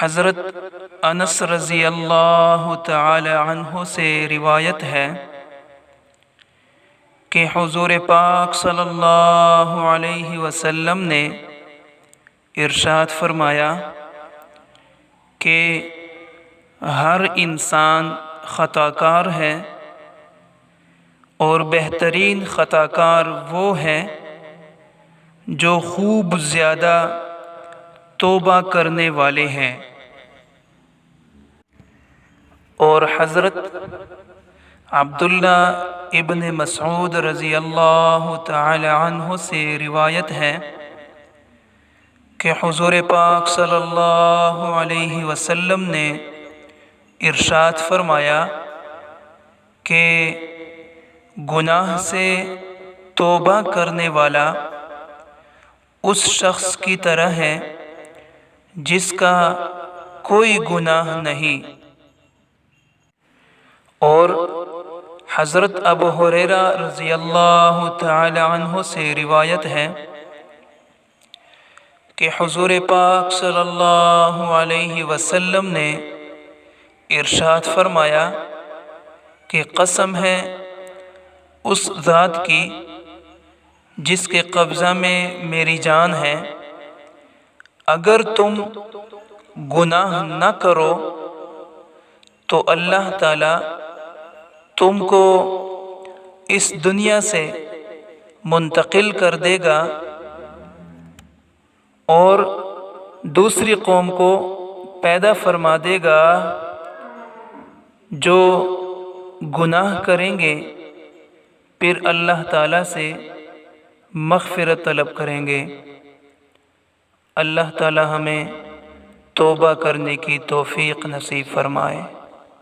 حضرت انس رضی اللہ تعالی عنہ سے روایت ہے کہ حضور پاک صلی اللہ علیہ وسلم نے ارشاد فرمایا کہ ہر انسان خطا کار ہے اور بہترین خطا کار وہ ہے جو خوب زیادہ توبہ کرنے والے ہیں۔ اور حضرت عبداللہ ابن مسعود رضی اللہ تعالی عنہ سے روایت ہے کہ حضور پاک صلی اللہ علیہ وسلم نے ارشاد فرمایا کہ گناہ سے توبہ کرنے والا اس شخص کی طرح ہے جس کا کوئی گناہ نہیں۔ اور حضرت ابو ہریرہ رضی اللہ تعالی عنہ سے روایت ہے کہ حضور پاک صلی اللہ علیہ وسلم نے ارشاد فرمایا کہ قسم ہے اس ذات کی جس کے قبضہ میں میری جان ہے، اگر تم گناہ نہ کرو تو اللہ تعالی تم کو اس دنیا سے منتقل کر دے گا اور دوسری قوم کو پیدا فرما دے گا جو گناہ کریں گے، پھر اللہ تعالیٰ سے مغفرت طلب کریں گے۔ اللہ تعالیٰ ہمیں توبہ کرنے کی توفیق نصیب فرمائے۔